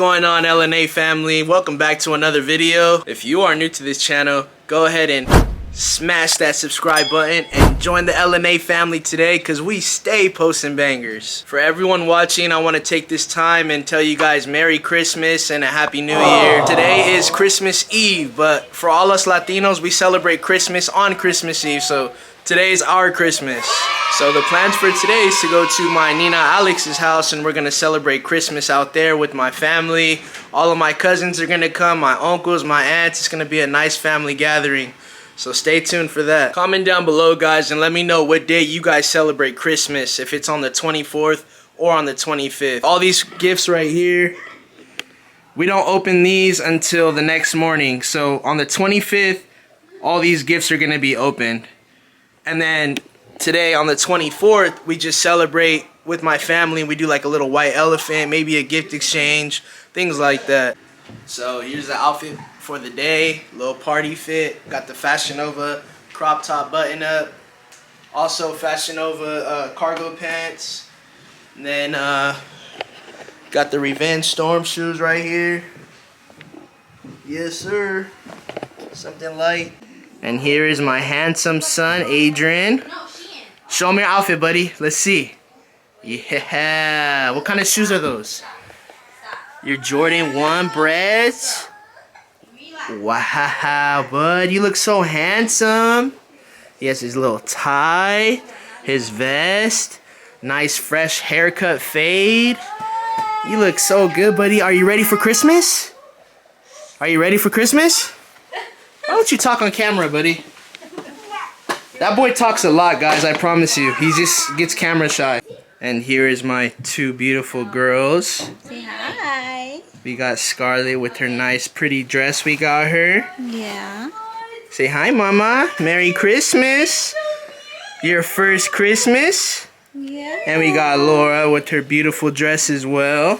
going on, LNA family? Welcome back to another video. If you are new to this channel, go ahead and smash that subscribe button and join the LNA family today because we stay posting bangers. For everyone watching, I want to take this time and tell you guys Merry Christmas and a Happy New Year. Today is Christmas Eve, but for all us Latinos, we celebrate Christmas on Christmas Eve, so today is our Christmas. So the plans for today is to go to my Nina Alex's house and we're going to celebrate Christmas out there with my family. All of my cousins are going to come, my uncles, my aunts. It's going to be a nice family gathering. So stay tuned for that. Comment down below, guys, and let me know what day you guys celebrate Christmas. If it's on the 24th or on the 25th. All these gifts right here, we don't open these until the next morning. So on the 25th, all these gifts are going to be opened. And then today on the 24th, we just celebrate with my family. We do like a little white elephant, maybe a gift exchange, things like that. So here's the outfit for the day, little party fit. Got the Fashion Nova crop top button up. Also Fashion Nova cargo pants. And then got the Revenge Storm shoes right here. Yes, sir. Something light. And here is my handsome son, Adrian. Show me your outfit, buddy. Let's see. Yeah. What kind of shoes are those? Your Jordan 1 breads? Wow, bud. You look so handsome. He has his little tie, his vest, nice fresh haircut fade. You look so good, buddy. Are you ready for Christmas? Are you ready for Christmas? Why don't you talk on camera, buddy? That boy talks a lot, guys, I promise you. He just gets camera shy. And here is my two beautiful girls. Say hi. We got Scarlett with her nice pretty dress we got her. Yeah. Say hi, Mama. Merry Christmas. Your first Christmas. Yeah. And we got Laura with her beautiful dress as well.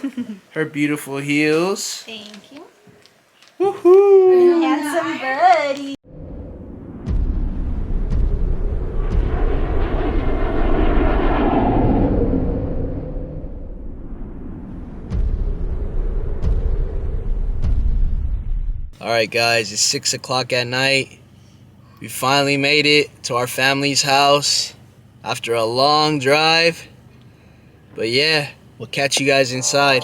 Her beautiful heels. Thank you. Woohoo! Handsome buddy. Alright guys, it's 6 o'clock at night. We finally made it to our family's house after a long drive. But yeah, we'll catch you guys inside.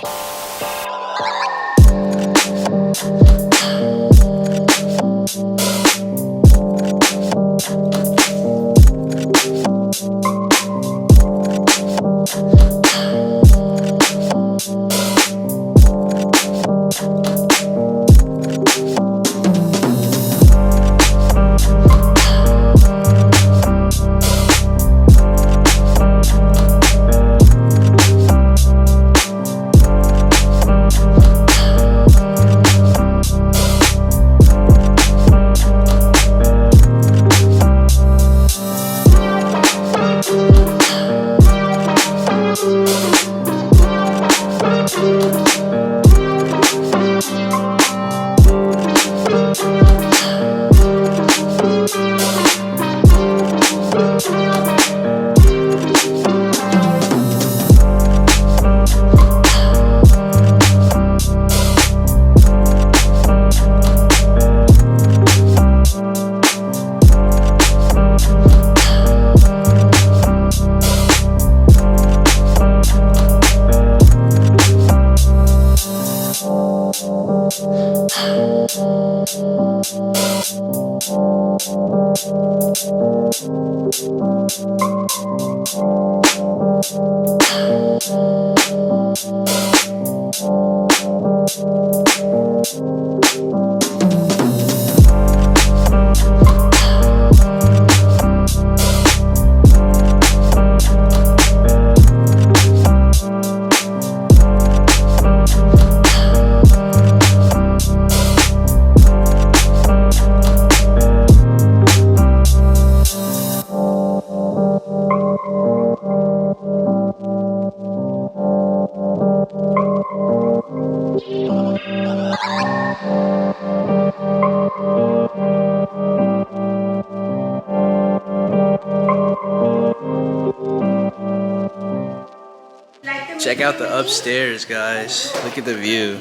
Check out the upstairs, guys. Look at the view.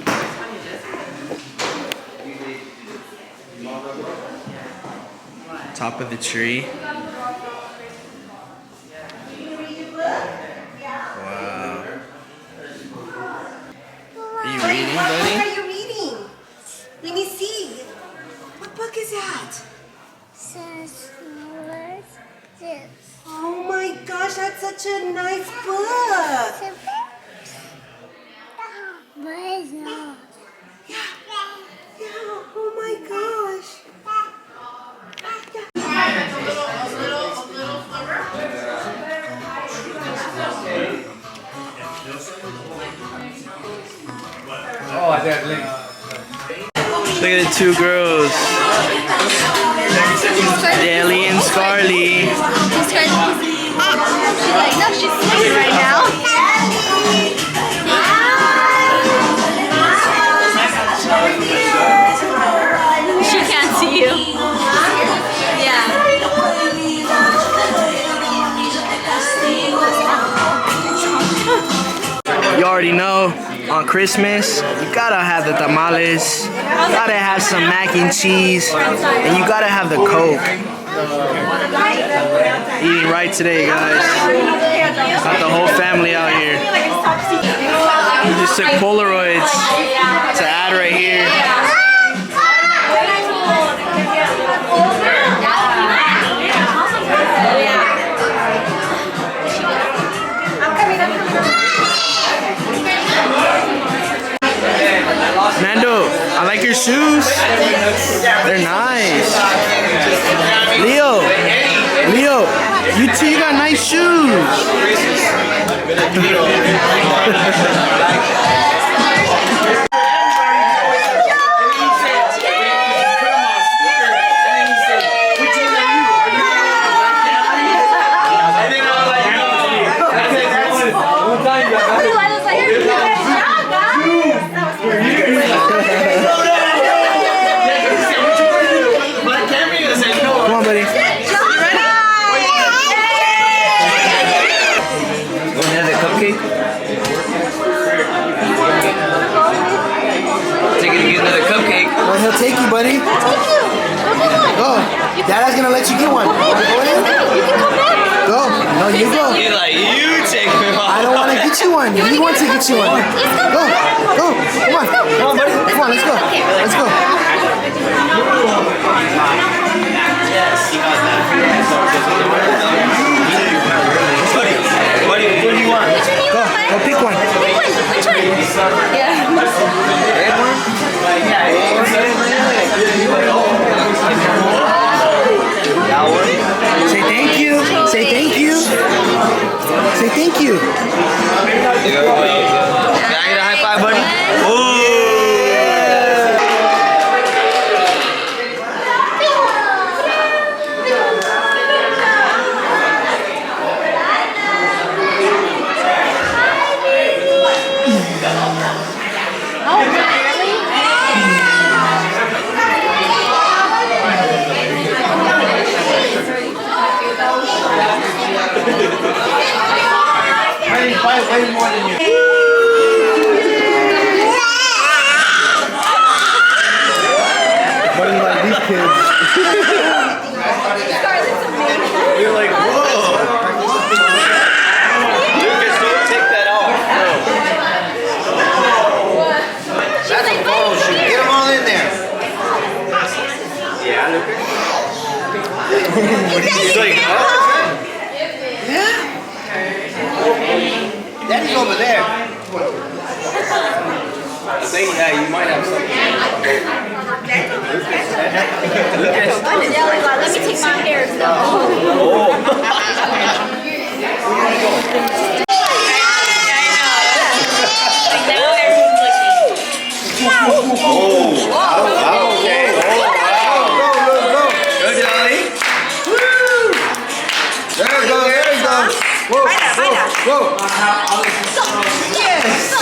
Top of the tree. Wow. Are you reading, What buddy? are you reading? Let me see. What book is that? Oh my gosh, that's such a nice book. Yeah, oh my gosh. Look at the two girls. Daly and Scarly. No, she's sleeping right now. She can't see you. Yeah. You already know, on Christmas, you gotta have the tamales, you gotta have some mac and cheese, and you gotta have the Coke. Eating right today, guys. Got the whole family out here. We just took Polaroids to add right here. Nando, I like your shoes. They're nice. Leo, you two, you got nice shoes. Come on, buddy. Cupcake? Take it to get another cupcake. Well, he'll take you, buddy. I'll take you. Go. Dada's gonna let you get one. You can come back. Go. No, you go. He's like, you take me. I don't want to get you one. He wants to get you one. Go. Go. Come on. Come on, buddy. Come on, let's go. Let's go. What do you want? Go. Go pick one. Which one? Yeah. Red one? That one? Say thank you. Say thank you. Say thank you. Can I get a high five, buddy? Ooh. Way more than you. What do you like these kids? You're like, whoa. Lucas, don't take that off. That's a photo shoot. Get them all in there. Yeah, Lucas. He's like, oh. Yeah. Daddy's over there. I think, yeah, you might have something. Lucas. Let me take my hair Okay. Go, Dolly. There you go. There you go. Whoa. Whoa. Yes.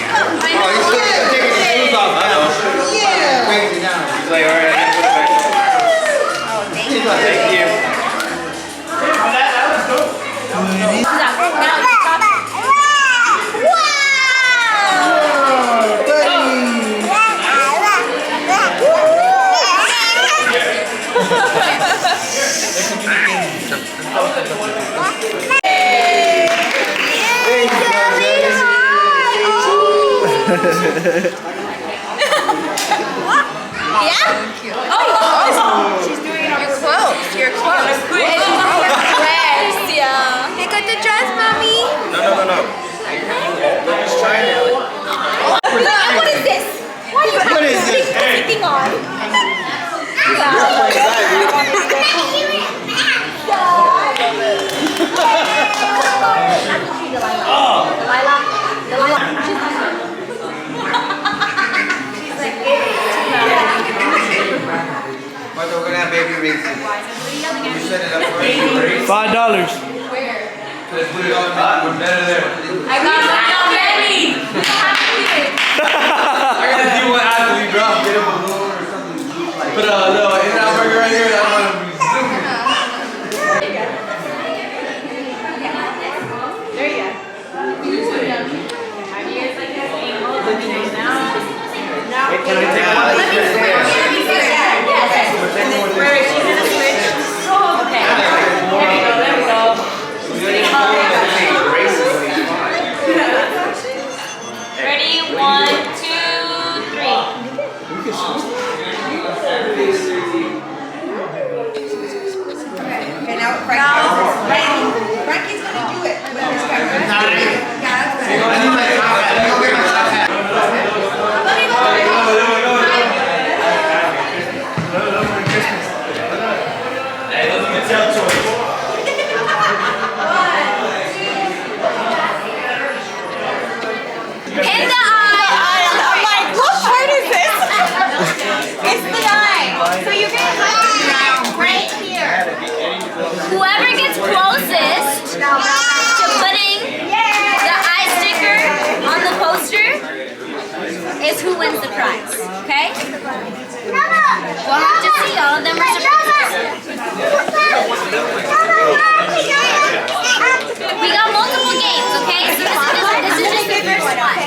Oh, he's still taking his shoes off. I know. Yeah. He's like, all right, I gotta put it back. He's like, thank you. Yeah? Oh, she's doing it on your clothes. Your clothes. It's your dress. Yeah. Pick up the dress, mommy. No. Just try it. What is this? Why do you have everything on? But we're gonna have baby races. You set it up for us. $5. Let's put it on better there. I got my baby. I gotta do one athlete, bro. Get a balloon or something. Put a little in-out burger right here. That one will be zooming. There you go. Can I take one? Ready? 1, 2, 3. Okay, now Frankie's gonna do it with his camera. In the eye. I'm like, what part is this? It's the eye. So you're gonna have to right here. Whoever gets closest to putting the eye sticker on the poster is who wins the prize. Okay? We'll have to see all of them are surprises. We got multiple games, okay? So this is just the first one.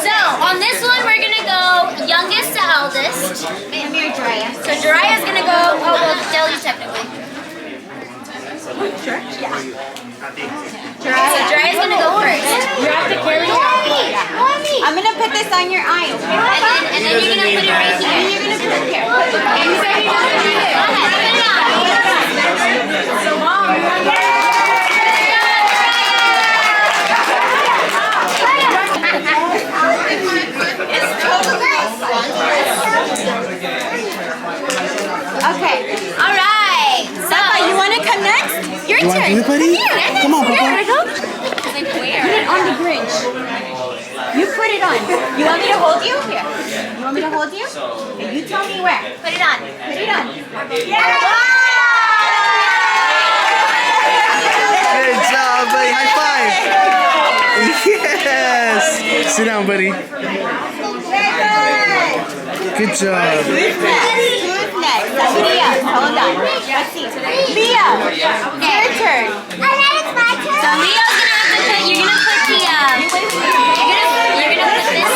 So on this one we're gonna go youngest to eldest. And you're Drea. So Drea's gonna go. Oh well, tell you technically. Sure. Yeah. So Drea's gonna go first. You have to carry it. I'm gonna put this on your eye, okay? And then you're gonna put it right here. And you're gonna put it here. And you said you're gonna put it here. Go ahead, put it on. So mom, okay. All right. So you want to come next? Your You want turn. to do it, buddy? Come on, Papa. Like where? Put it on the Grinch. You put it on. You want me to hold you? Here. You want me to hold you? Okay, you tell me where. Put it on. Put it on. Yeah. Good job, buddy. High five. Yes. Sit down, buddy. Good job. Who's next? Somebody else. Hold on. Let's see. Leo. Okay. Your turn. It's my turn. So Leo's gonna have to put. You're gonna put the. You're gonna put this.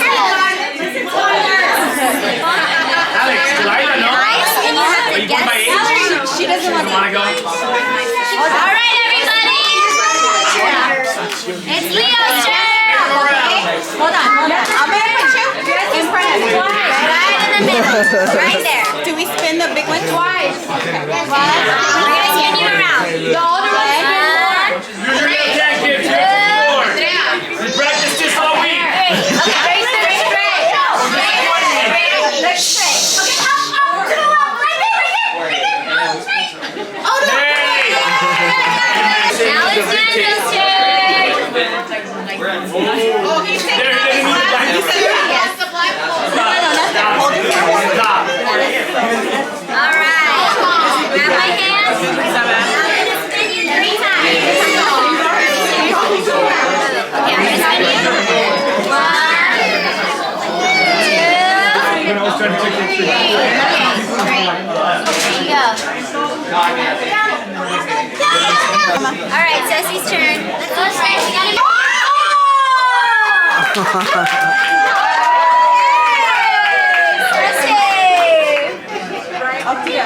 Alex, do I know? Nice, and you have to guess. She doesn't want to go? All right, everybody. It's Leo's turn. Okay. Hold on. I'm gonna put you in front of me. Right in the middle. Right there. Do we spin the big one twice? Okay. One. We're gonna spin you around. The older one. You're your detective. We practiced this all week. Okay. Straight. Look straight. Okay. Up. To the left. Right there. Oh, straight. Oh, no. Alexander's turn. Oh, he said yes. The black hole. Stop. All right. Grab my hand. I'm gonna spin you 3 times. Okay, I'm gonna spin you. 1, 2, 3. Okay, straight. There you go. All right, Ceci's turn. Let's go straight. We gotta go. Ceci. Up to you.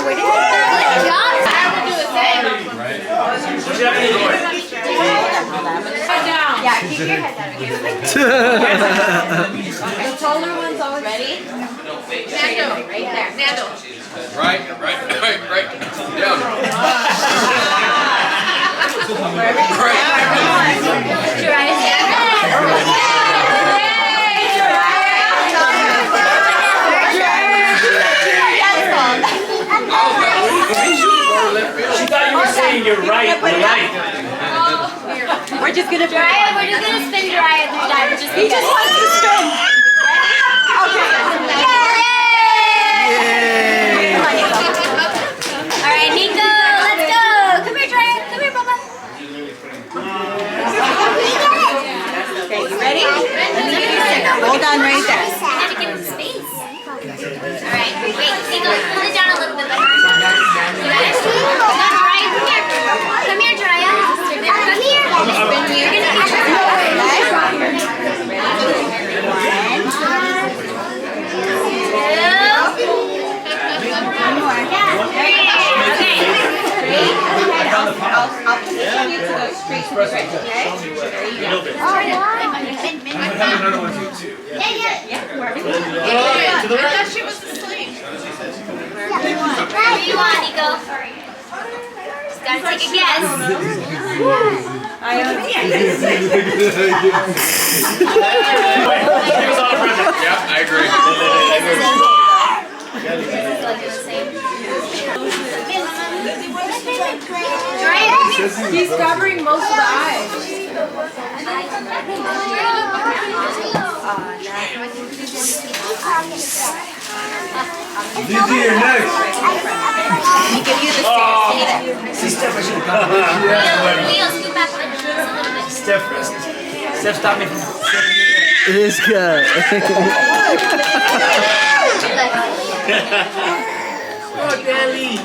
Where did it go? Right there. Nando. Right. Down. She thought you were saying you're right. We're just gonna spin Jiraiya 3 times. He just wants to spin. Okay. Yay! Alright, Nico, let's go. Come here, Jiraiya. Come here, Papa. Okay, you ready? Hold on right there. You gotta get in space. Alright, wait, Nico, pull it down a little bit better. You got it? Jiraiya, come here. Come here, Jiraiya. Come here. You're gonna get your I'll position you to go straight to the right, okay? There you go. I have another one too. To the right. I thought she was asleep. Where you want, Nico? Just gotta take a guess. Yeah, I agree. He's covering most of the eyes. Gigi, you're next. Let me give you the Leo, scoot back just a little bit. Steph stopped me from saying It is good. oh, Daddy.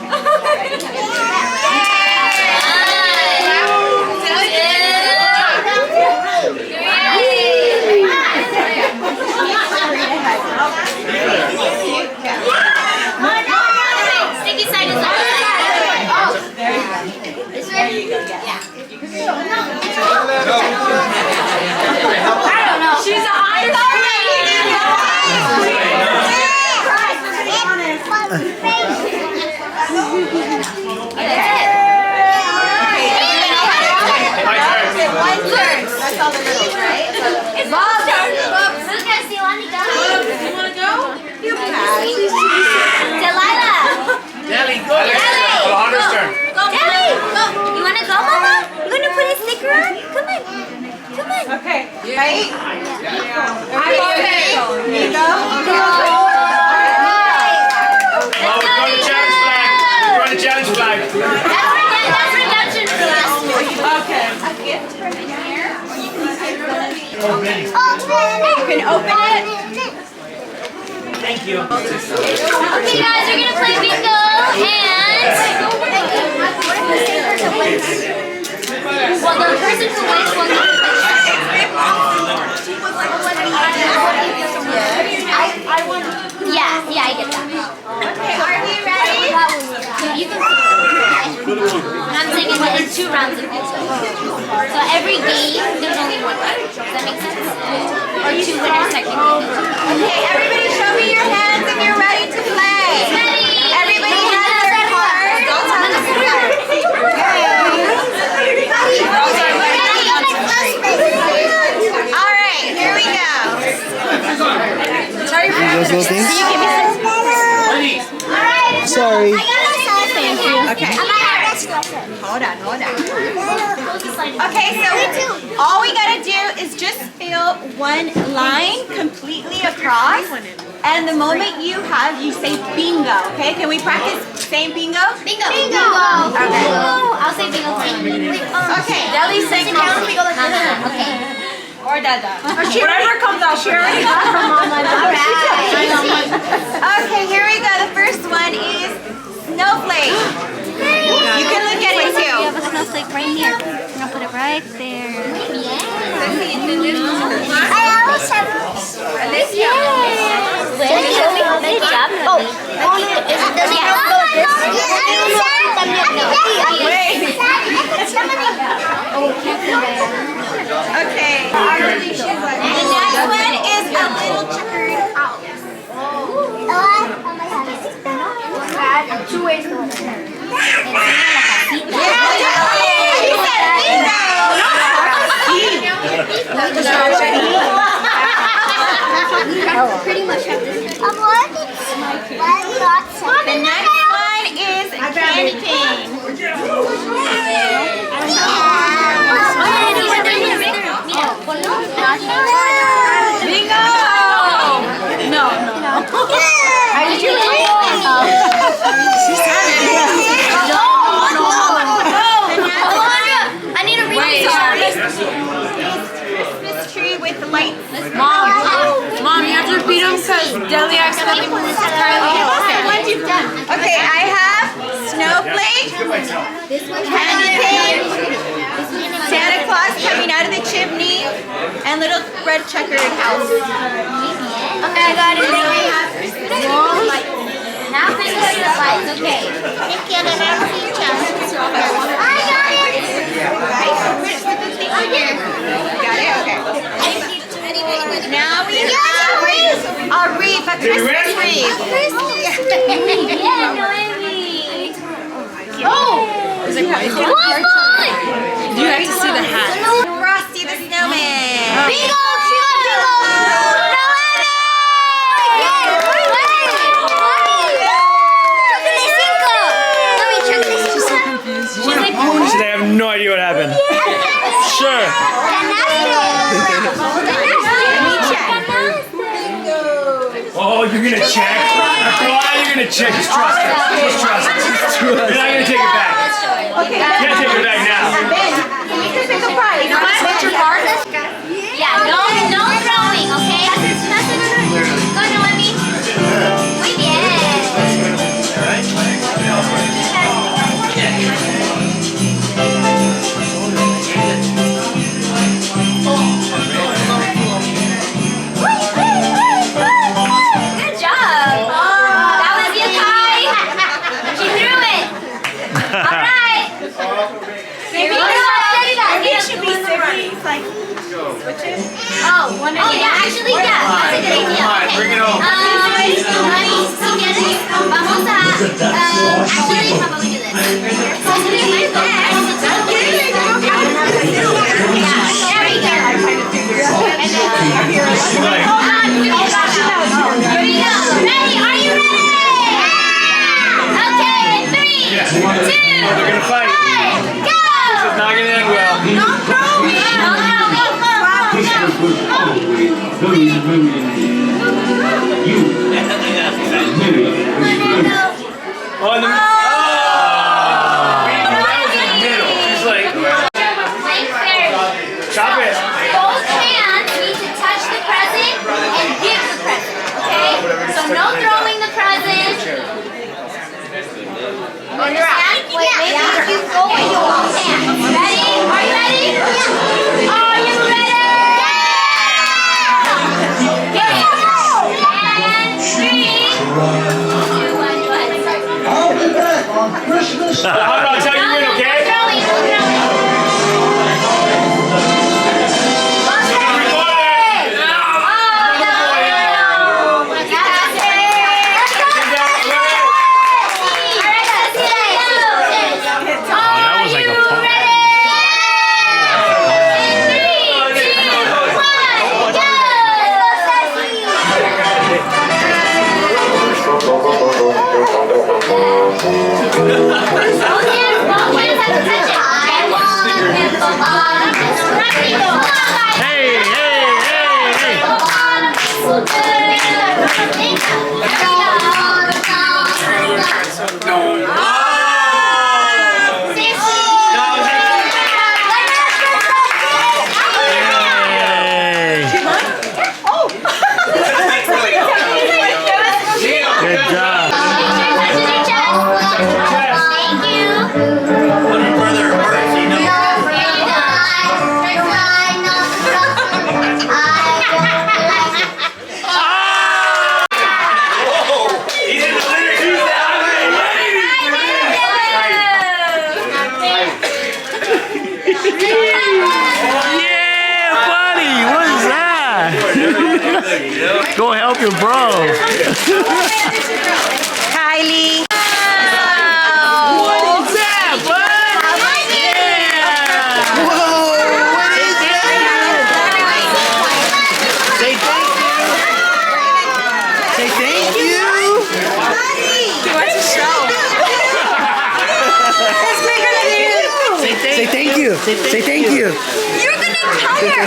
Sticky side is up. Oh, this way? Yeah. I don't know. She's a high That's all the little, right? It's Bob's turn. Look at Silanika. You want to go? You pass. Delilah. Daddy, go. Hunter's turn. Go, Deli. Go. You want to go, Mama? You want to put a sticker on? Come on. Come on. Okay. Right? Yeah. Okay. Nico. Oh, we're going to challenge flag. We're going to challenge flag. That's redemption for us. Okay. A gift from here. You can take You can open it. Thank you. Okay, guys, we're gonna play bingo and well, the person who wins will get the Yeah, I get that. Okay, are we ready? You can and I'm saying it's 2 rounds of bingo. So every game, there's only 1 winner. Does that make sense? Or 2 winners technically. Okay, everybody show me your hands if you're ready to play. Everybody has their cards. Alright, here we go. Sorry for Those little things? Can you give me some? Alright. Sorry. Thank you. Okay. Hold on. Okay, so all we gotta do is just fill 1 line completely across, and the moment you have, you say bingo. Okay, can we practice saying bingo? Bingo. Okay. I'll say bingo too. Okay, Deli's saying bingo. Okay. Or Dada. Whatever comes out. She already got her mama. Alright. Okay, here we go. The first one is snowflake. You can look at it too. We have a snowflake right here. I'm gonna put it right there. I always have this. Good job. Oh, does it go Okay. The next one is a little checkered owl. where's the one? Pretty much have this. The next one is candy cane. Bingo! No. Did you win? She said it. I need a read. Christmas tree with the lights. Mom, you have to repeat them because Deli accidentally put this Ones you've done. Okay, I have snowflake, candy cane, Santa Claus coming out of the chimney, and little red checkered house. Okay, I got it. Now finish the lights. Okay. Thank you. I got it. Got it? Okay. Now we have a wreath, a Christmas wreath. Yeah, no, I mean. Oh! Is it quite fun? You have to see the hat. Frosty the Snowman. Bingo! She got bingo! I have no idea what happened. Sure. Oh, you're gonna check? After a while, you're gonna check. Just trust it. Just trust it. You're not gonna take it back. You can't take it back now. You pick a prize. What's your card? Yeah, no throwing, okay? Go, Noemi. Muy bien. Good job. That was you, Kai. She threw it. All right. Maybe It should be separate. Like, switches. Oh, yeah, actually, yeah. That's a good idea. Okay. Bring it on. Vamos a, actually, how about we do this? Yeah, there we go. And then, here we go. Ready? Are you ready? Okay, 3, 2, They're gonna fight. 1, go! Not gonna end well. No throwing. Oh, and the, that was in the middle. She's like, chop it. Both hands need to touch the present and give the present, okay? So no throwing the present. Understand? Wait, maybe you go with your both hands. Ready? Are you ready? Are you ready? Okay. And 3, 2, 1, go ahead. I'll be back on Christmas. How about I tell you win, okay? No throwing, no throwing. That was like a pump. Hey, hey, hey, hey. Good job. Thank you. Further emergency, no. He wants to show. Let's make her do. Say thank you. Say thank you. You're gonna cut her.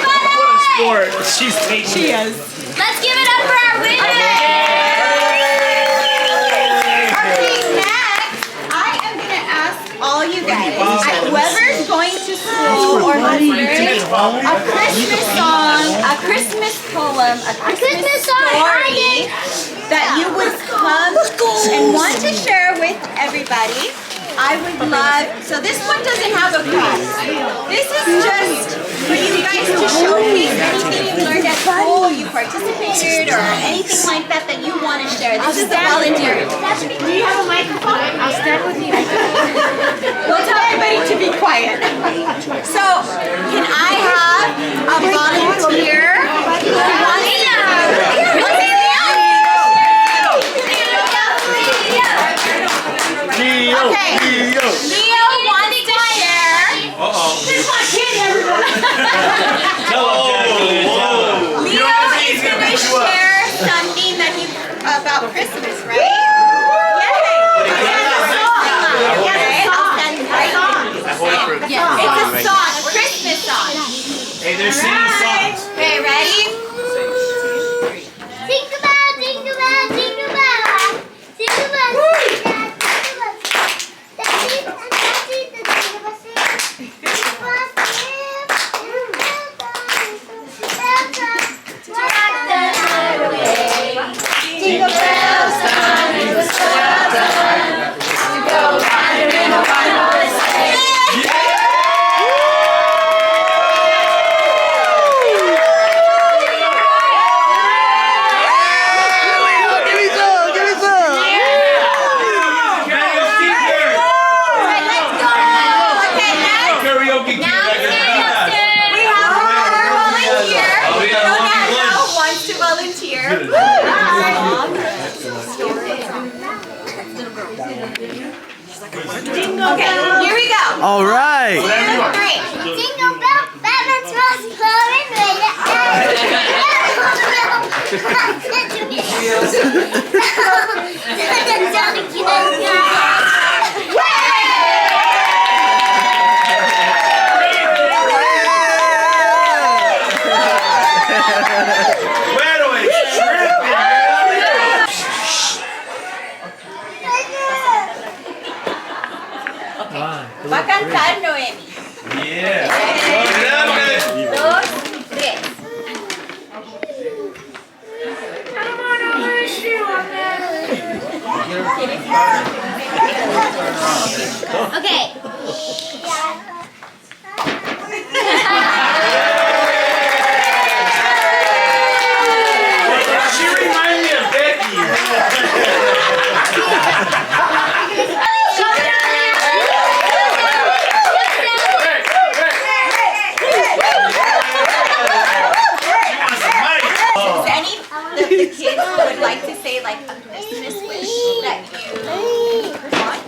What a sport. She's taking. She is. Let's give it up for our winner. Okay, next, I am gonna ask all you guys, whoever's going to school or who's learning a Christmas song, a Christmas poem, a Christmas story that you would come and want to share with everybody. I would love, so this one doesn't have a prize. This is just for you guys to showcase anything you learned at school, you participated, or anything like that that you want to share. This is a volunteer. Do you have a microphone? I'll stand with you. We'll tell everybody to be quiet. So, can I have a volunteer who wants to... Okay, Leo wants to share. This is my kid, everybody. Leo is going to share something that he about Christmas, right? Yay! It's a song, a Christmas song. Hey, they're singing songs. Okay, ready? Jingle bell, jingle bell, jingle bell. Jingle bell, jingle bell. Jingle bells, time is the time to go riding in a one-horse sleigh. Give me some. Give me some. Alright, let's go. Okay, next. Karaoke We have our volunteer. Ronaldo wants to volunteer. Okay, here we go. All right. 2, 3. Jingle bell, Batman's rose glowing Va a cantar Noemi. Yeah. 2, 3. Okay. She reminds me of Becky. Does any of the kids would like to say like a Christmas wish that you want?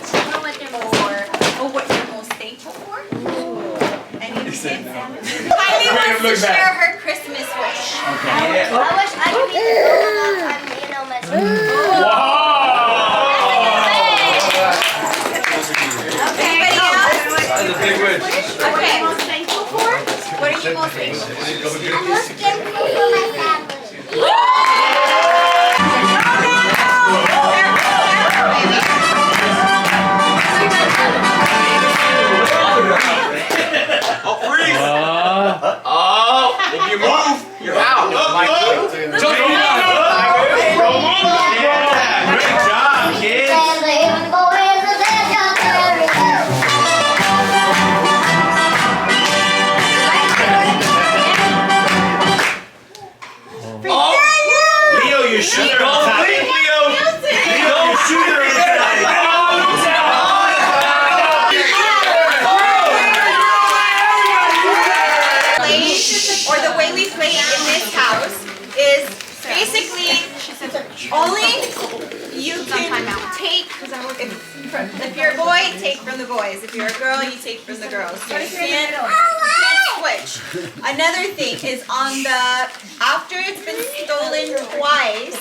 Or what you're most thankful for? Any of the kids? Kylie wants to share her Christmas wish. I wish I could be the my Anybody else? That's a big wish. Okay. What are you most thankful for? What are you most thankful for? I'm most thankful for my family. If you move, you're out. Great job, kids. Leo, you shooter on top. Leo, you shooter on Or the way we play in this house is basically only you can take, if you're a boy, take from the boys. If you're a girl, you take from the girls. So you can't switch. Another thing is on the, after it's been stolen twice,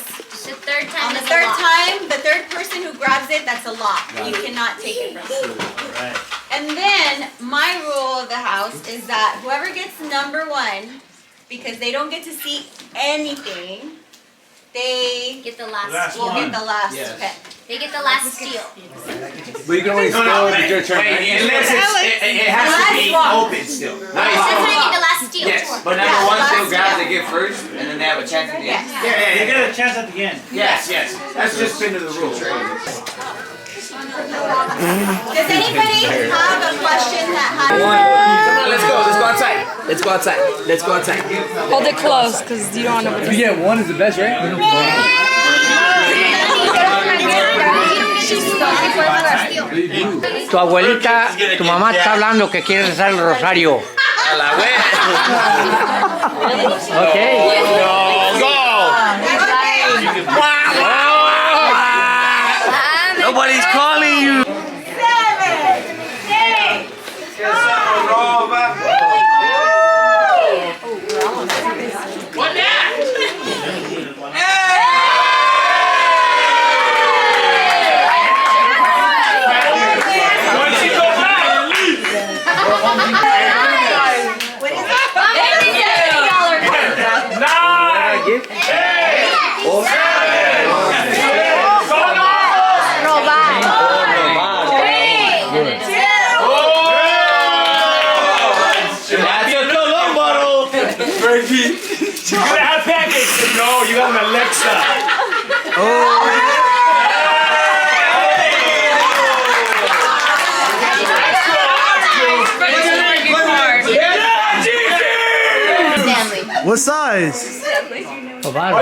times. The third time. On the is a third lot. time, the third person who grabs it, that's a lot. You cannot take it from them. Right. And then my rule of the house is that whoever gets number 1, because they don't get to see anything, they Get the last Last steal. will get one. the last Yes. pet. They get the last steal. But you can only steal if your turn. Wait, unless it has to be open still. That's what I mean, the last steal. Yes, but number Yeah, one the still last grabs steal. the gift first, and then they have a chance at the end. Yes. Yeah, You yeah, get a chance at the end. yes, yes. That's just been to the rule. Does anybody have a question that has... Let's go outside. Let's go outside. Let's go outside. Hold it close, because you don't want to. If you get one, is the best, right? Tu abuelita, tu mamá está hablando que quiere rezar el rosario. A la wea. Ok. Nobody's calling you. 7, 8, You gotta have pancakes. No, you got an Alexa. What size? Ovaldo.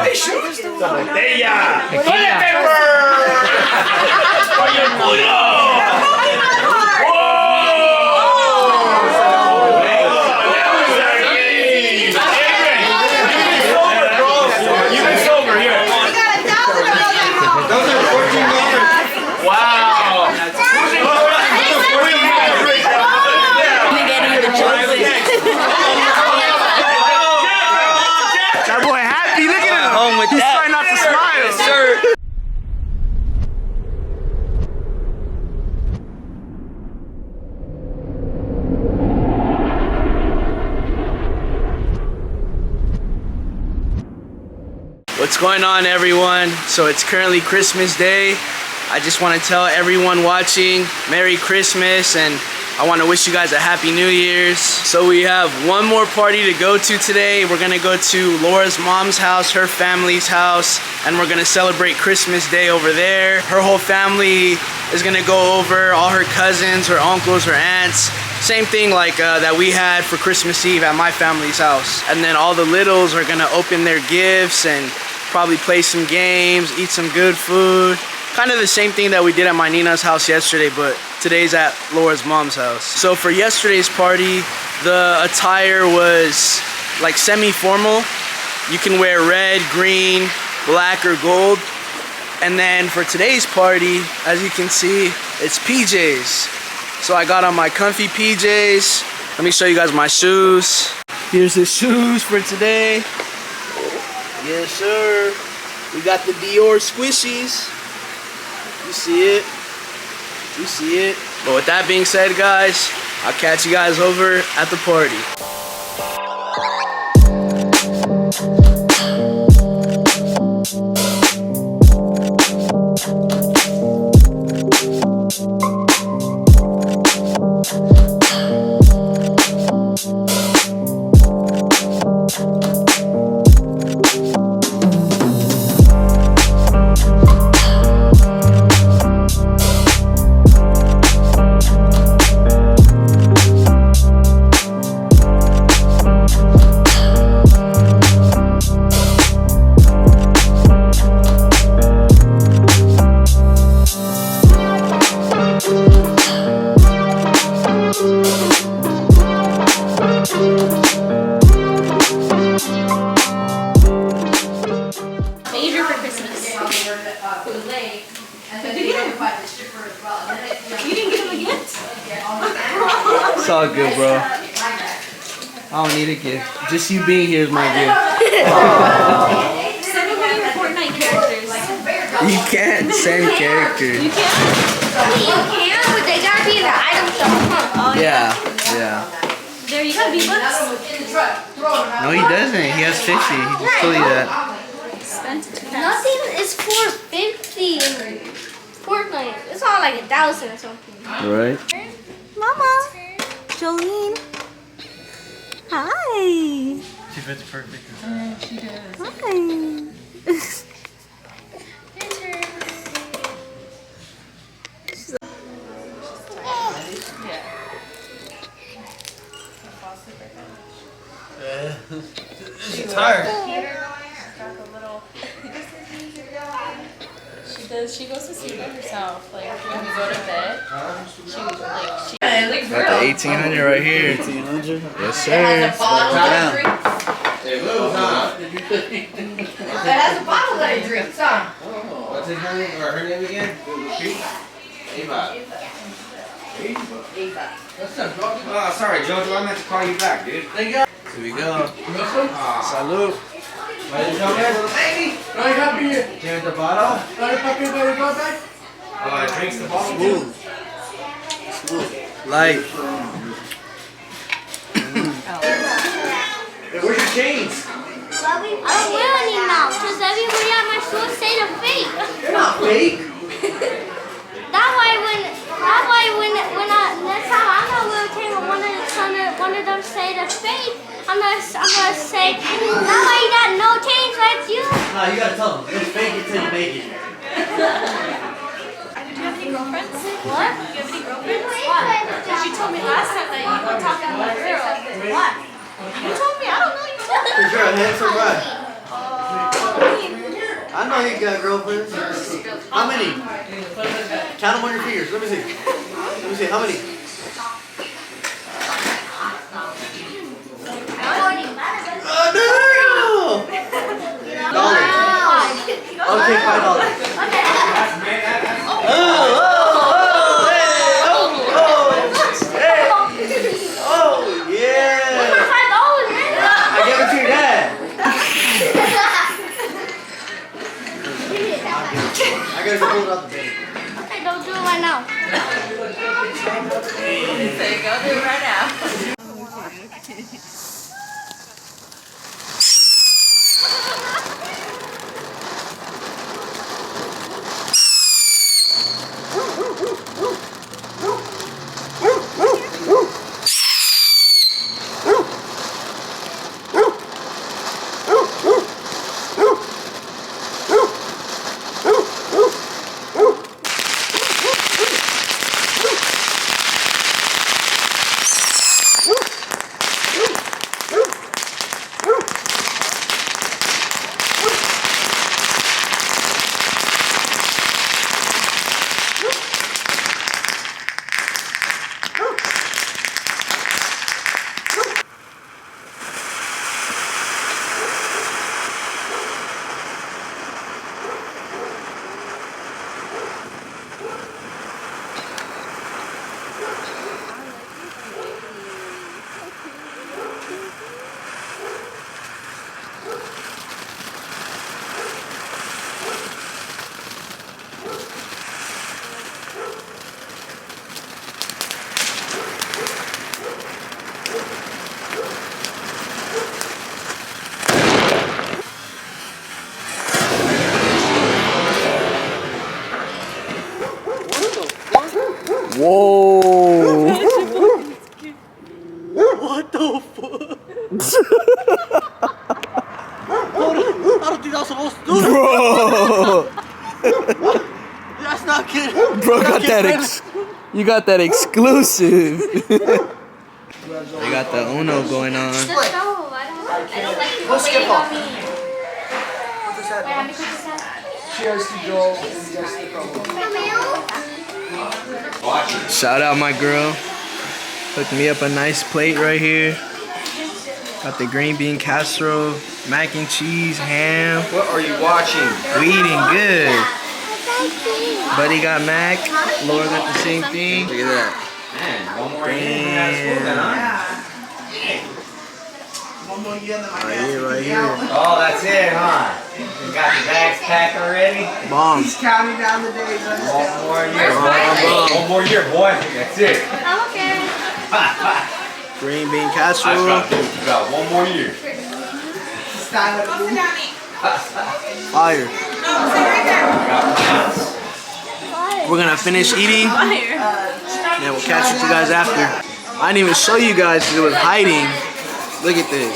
Botella. Toilet paper. Oye, You've been sober here. we got $1,000 of Those are $14. Wow. That boy happy. Look at him. Home with He's that. trying not to smile. Yes, sir. What's going on, everyone? So it's currently Christmas Day. I just want to tell everyone watching Merry Christmas, and I want to wish you guys a Happy New Year's. So we have one more party to go to today. We're gonna go to Laura's mom's house, her family's house, and we're gonna celebrate Christmas Day over there. Her whole family is gonna go over, all her cousins, her uncles, her aunts. Same thing like that we had for Christmas Eve at my family's house. And then all the littles are gonna open their gifts and probably play some games, eat some good food. Kind of the same thing that we did at my Nina's house yesterday, but today's at Laura's mom's house. So for yesterday's party, the attire was like semi-formal. You can wear red, green, black, or gold. And then for today's party, as you can see, it's PJs. So I got on my comfy PJs. Let me show you guys my shoes. Here's the shoes for today. Yes, sir. We got the Dior squishies. You see it. You see it. But with that being said, guys, I'll catch you guys over at the party. Major for Christmas. It's all good, bro. I don't need a gift. Just you being here is my gift. 7 Fortnite characters. same character. You can, but they gotta be in the item shop, huh? Yeah, yeah. There you go, V-Bucks. No, he doesn't. He has 50. He just told you that. Nothing is $450 in Fortnite. It's all like 1,000 or something. Right. Mama. Jolene. Hi. She fits perfect. She does. Hi. She's tired. She goes to sleep by herself. Like when we go to bed, she Got the 1800 right here. 1800? Yes, sir. It has a bottle that it drinks, huh? What's her name? Or her name again? Ava. What's up, Jojo? Oh, sorry, Jojo. I meant to call you back, dude. Thank you. Here we go. Salud. Baby. No, you got beer. Drink the bottle? Oh, it drinks the bottle too. Light. Hey, where's your chains? I don't wear any now, because everybody at my school say they're fake. They're not fake. That's why when next time I'm not wearing a chain, when one of them say they're fake, I'm gonna say, now why you got no chains like you? No, you gotta tell them. It's fake until you make it. Do you have any girlfriends? What? Do you have any girlfriends? What? Because you told me last time that you were talking to a girl. What? You told me, I don't know. You told me. Cause you're a handsome guy. Halloween. I know you got girlfriends. How many? Count them on your fingers. Let me see. Let me see. How many? No! Okay, $5. I gave it to your dad. I gotta go pull it out the bank. Okay, don't do it right now. Say, go do it right now. Whoa. What the fuck? Hold on. I don't think I was supposed to do that. Bro. That's not good. Bro got that you got that exclusive. They got the Uno going on. The stove. I don't like it. Let's skip off. Wait, how many cookies is that? Cheers to Joel and Jessica. Shout out my girl. Hooked me up a nice plate right here. Got the green bean casserole, mac and cheese, ham. What are you watching? We eating good. Buddy got mac. Laura got the same thing. Look at that. Man, one more hand in that school then, huh? Right here, right here. Oh, that's it, huh? You got the bags pack already. Bomb. He's counting down the days. One more year. One more year, boy. That's it. I'm okay. Green bean I casserole. got one more year. Fire. We're gonna finish eating. And we'll catch you guys after. I didn't even show you guys because it was hiding. Look at this.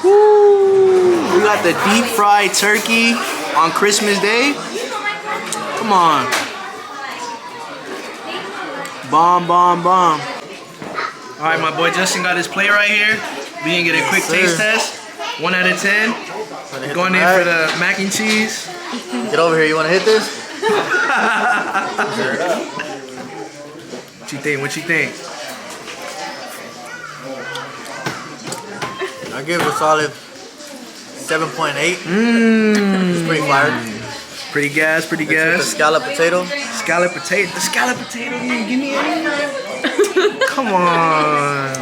Woo. We got the deep fried turkey on Christmas Day. Come on. Bomb, bomb, bomb. All right, my boy Justin got his plate right here. We can get a quick taste test. 1 out of 10. Going in for the mac and cheese. Get over here. You want to hit this? What you think? What you think? I give it a solid 7.8. It's pretty fire. Pretty gas, pretty The gas. scallop potato. Scallop potato. The scallop potato. You give me any? Come on.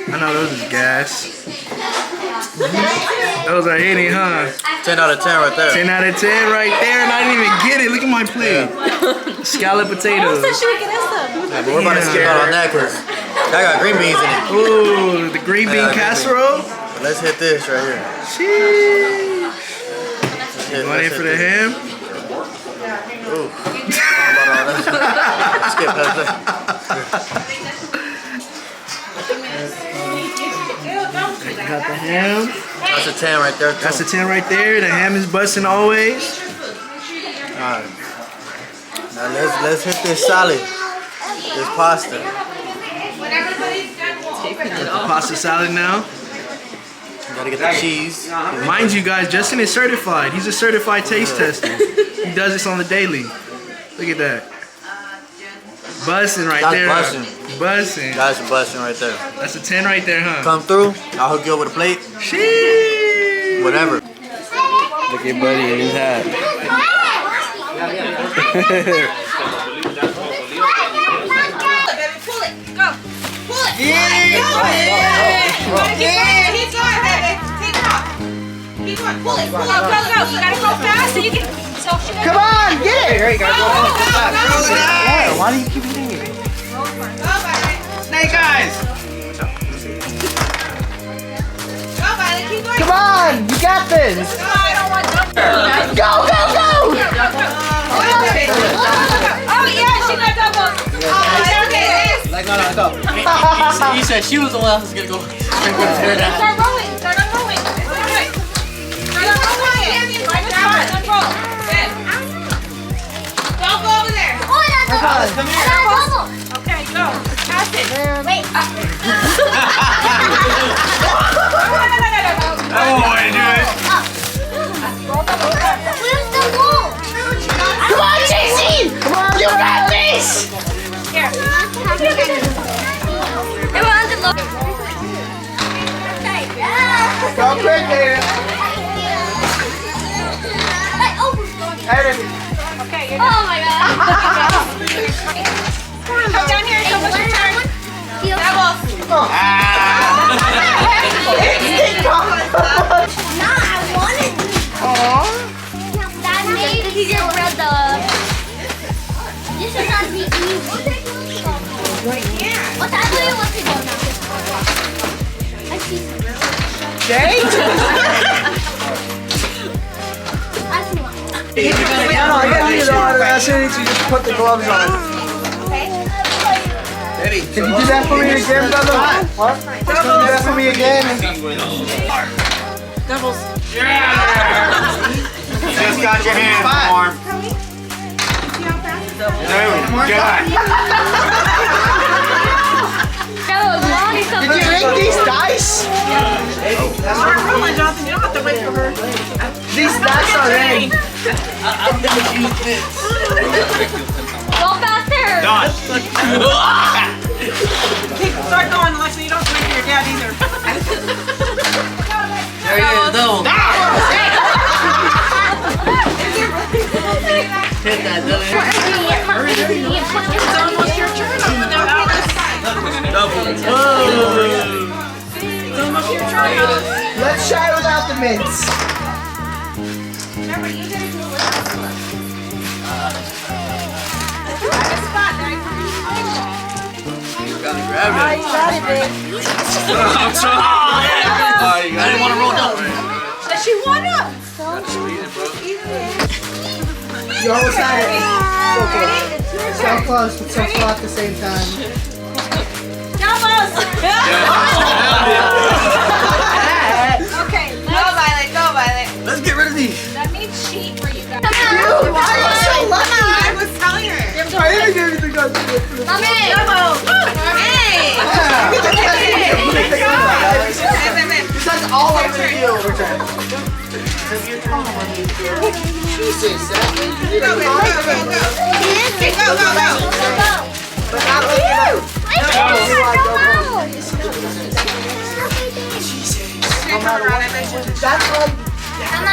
I know those is gas. Those are hitting, huh? 10 out of 10 right there. 10 out of 10 right there, and I didn't even get it. Look at my plate. Scallop potatoes. Yeah, but we're about to skip out on that because that got green beans in it. Ooh, the green bean casserole. But let's hit this right here. Sheesh. Going in for the ham. Ooh. Skip past that. Got the ham. That's a 10 right there. Too. That's a 10 right there. The ham is busting always. Alright. Now let's hit this salad. This pasta. Got the pasta salad now. Gotta get the cheese. Mind you guys, Justin is certified. He's a certified taste tester. He does this on the daily. Look at that. Busting right there. Busting. Busting. That's busting right there. That's a 10 right there, huh? Come through. I'll hook you up with a plate. Sheesh. Whatever. Look at Buddy in his hat. Pull it. Go. Pull it. Yeah. Keep going, baby. Keep going. Keep going. Pull it. Pull it. Go, go. You gotta go fast so you can. Come on, get it. There you go. Go, go, go. Yeah, why do you keep eating it? Go, Violet. Snake eyes. Go, Violet. Keep going. Come on, you got this. No, I don't want to. Go, go, go. Oh, yeah, she got double. Oh, okay. Like, no, go. He said she was the one who's gonna go. Start rolling. Start unrolling. Start unrolling. Start roll. Good. Don't go over there. Come here. Okay, go. Pass it. Wait. Oh, I do it. Where's the wall? Come on, JC. Come on, you got this. Here. It was on the low. Go quick there. Okay, you're Oh my god. come down here and show us your turn. Double. I wanted to. That made he just read the. This should not be easy. What time do you want to go now? I see. Jay? No, I gotta do the order. As soon as you just put the gloves on. Eddie, Can you do that for me again, brother? What? Can you do that for me again? Doubles. You just got your hand warm. Dude, God. Did you ring these dice? Rolling, Jonathan. You don't have to wait for her. These dice are ready. I'm gonna use this. Go faster. Done. Start going, Alexa. You don't wait for your dad either. There he is, double. Hit that, Dylan. It's almost your turn. Double. It's almost your turn. Let's try without the mints. Remember, you guys will look at the look. Grab a spot that I can reach. You gotta grab it. Oh, you got it, babe. I'm so hot. Oh, you got it. I didn't want to roll down. Does she want to? You almost had it. So close. So close, but so slow at the same time. Almost. Okay, go Violet, go Violet. Let's get rid of these. That means cheat for you guys. You are so lucky. I was telling her. I didn't get anything on you. That's all I'm gonna do. Jesus, Go. but not like that's like Come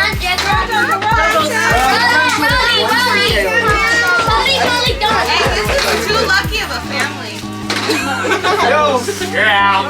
on, Rolly, don't. Hey, this is too lucky of a family. You're out.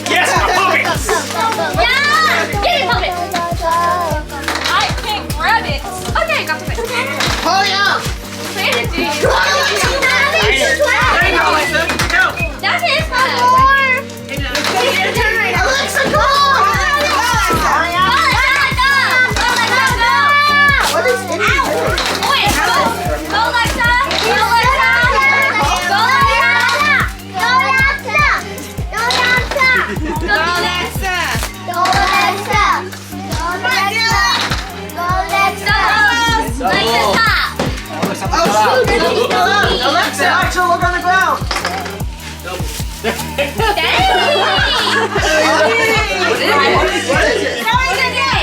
Yes, a puppet! I can't grab it. Okay, got the bit. hurry up! That's his fault. Alexa, go! What is it? Alexa, actually look on the ground. What is it?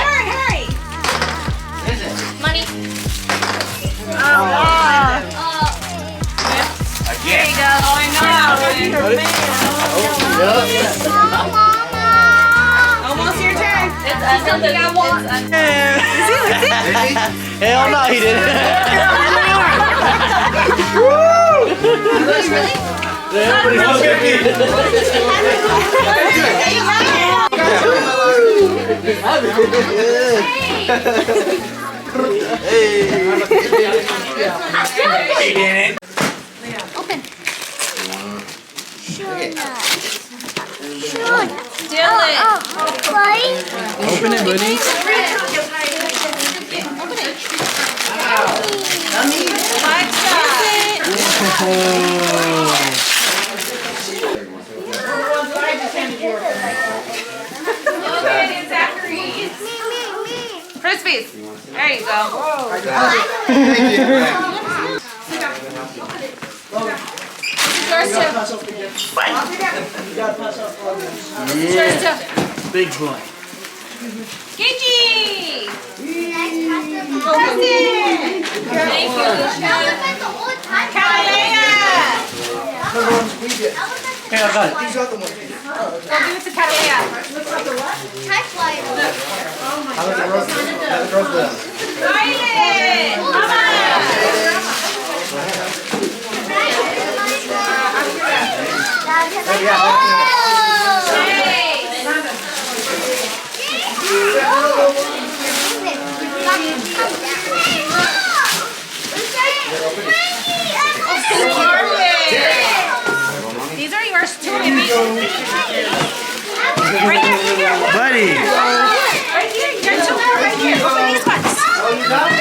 Hurry. Money. Again. Oh, I know. Almost your turn. It's something I want. Hell no, he didn't. He didn't. Open. Open it, buddy. Frisbees. There you go. Yeah. Big boy. Gigi. Thank you. Hey, I got it. These other ones. Go give it to Catalea. How was the roast? How was the roast? Violet. These are yours too, baby. Right here. Buddy. Right here. Your two are right here. Open these ones.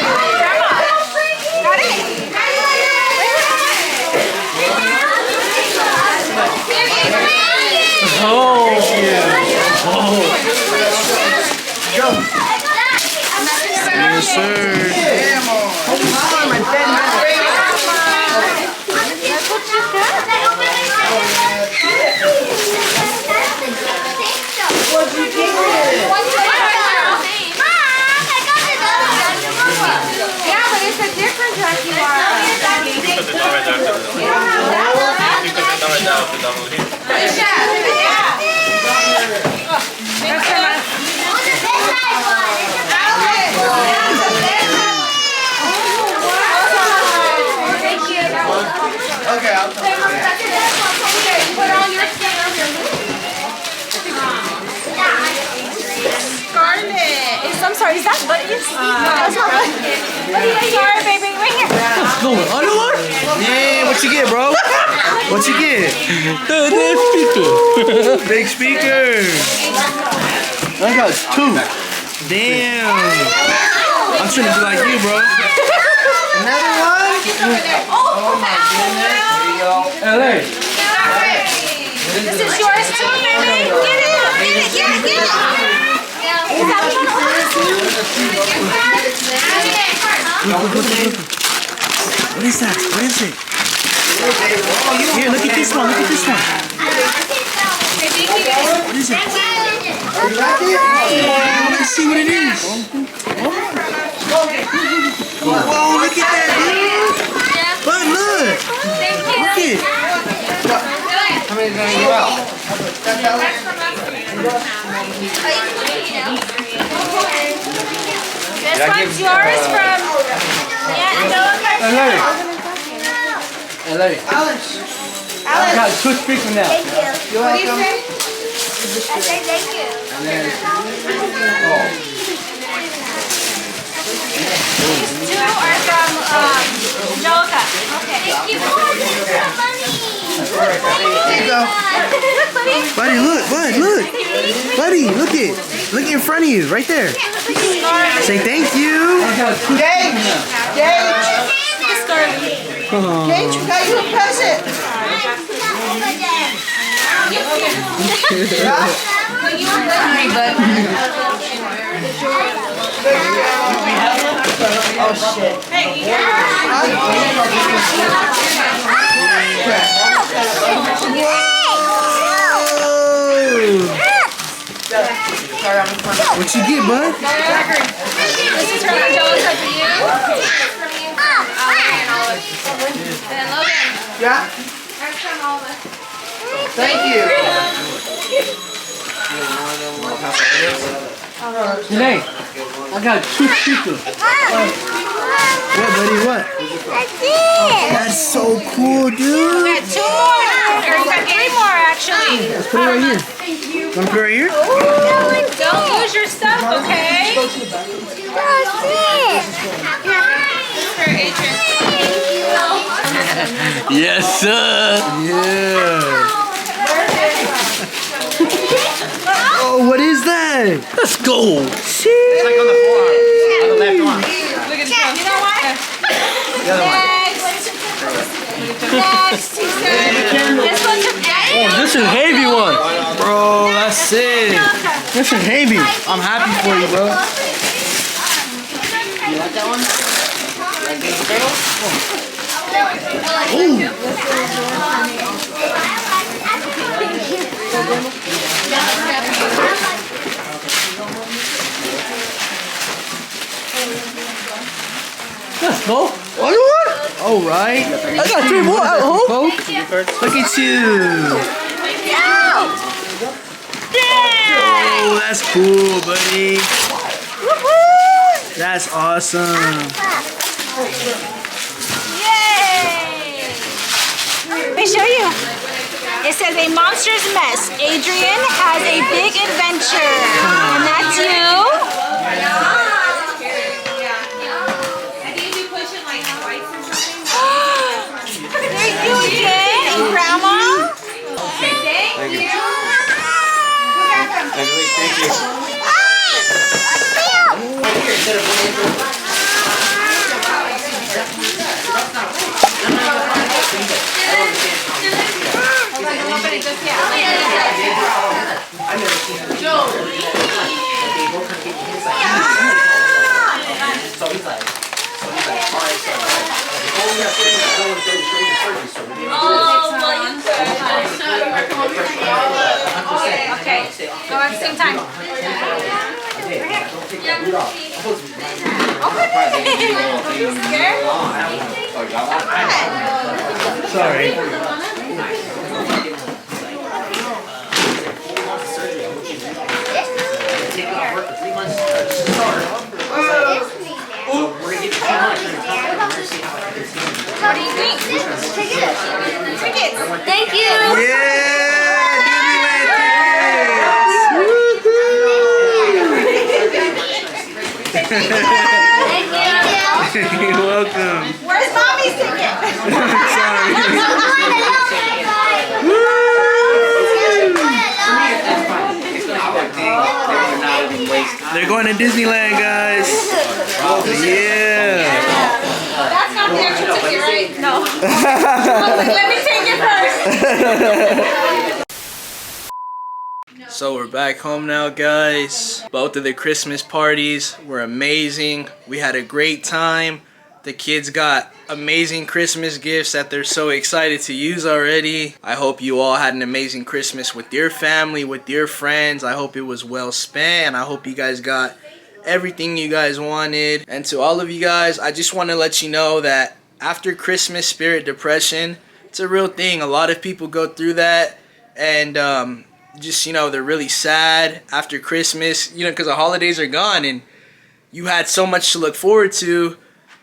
Sorry, baby. Right here. No, other one? Yeah, what you get, bro? What you get? The speaker. Big speaker. I got 2. Damn. I'm trying to be like you, bro. Another one? Oh my goodness. LA. This is yours too, baby. Get it. Get it. What is that? What is it? Here, look at this one. Look at this one. What is it? Let's see what it is. Whoa, look at that, dude. But look. Look it. How many did I go out? This one's yours from LA. I got 2 speakers now. Thank you. You're welcome. I say thank you. These 2 are from Angelica. Okay. Thank you for the money. There you go. Buddy, look, bud, look. Buddy, look it. Look in front of you, right there. Say thank you. Gage, you got you a present. Oh shit. What you get, bud? This is from Angelica to you. And Logan. Yeah. Thank you. Janae, I got 2 speakers. What, buddy? What? That's so cool, dude. You got 2 more. Or you got 3 more, actually. Let's put it right here. Want to put it right here? Don't lose your stuff, okay? For Adrian. Yes, sir. Yeah. Oh, what is that? Let's go. See? It's like on the forearm. On the left arm. Look at this. You know what? The other one. Next. This one's from Oh, this is a heavy one. Bro, that's it. This is heavy. I'm happy for you, bro. You like that one? Like Baby Turtle? Let's go. All right. I got 3 more at home. Look at you. Oh, that's cool, buddy. That's awesome. Yay! Let me show you. It says a monster's mess. Adrian has a big adventure. And that's you. There you go, and Grandma. Thank you. Thank you. Okay, go at the same time. Sorry. What do you think? Tickets. Thank you. Yeah, Disneyland tickets. Woohoo! You're welcome. Where's mommy's ticket? They're going to Disneyland, guys. Yeah. That's not the actual ticket, right? No. Let me take it first. So we're back home now, guys. Both of the Christmas parties were amazing. We had a great time. The kids got amazing Christmas gifts that they're so excited to use already. I hope you all had an amazing Christmas with your family, with your friends. I hope it was well spent, and I hope you guys got everything you guys wanted. And to all of you guys, I just want to let you know that after Christmas, spirit depression, it's a real thing. A lot of people go through that, and just, you know, they're really sad after Christmas, you know, because the holidays are gone and you had so much to look forward to,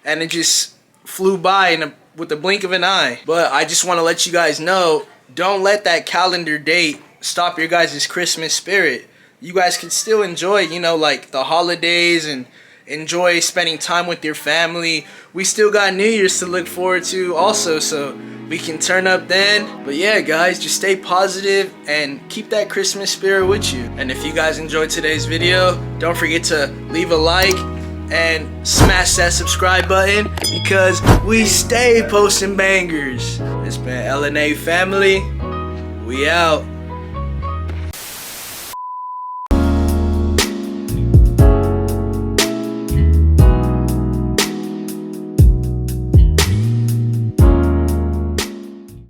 and it just flew by with the blink of an eye. But I just want to let you guys know, don't let that calendar date stop your guys' Christmas spirit. You guys can still enjoy, you know, like the holidays and enjoy spending time with your family. We still got New Year's to look forward to also, so we can turn up then. But yeah, guys, just stay positive and keep that Christmas spirit with you. And if you guys enjoyed today's video, don't forget to leave a like and smash that subscribe button, because we stay posting bangers. It's been LNA family. We out.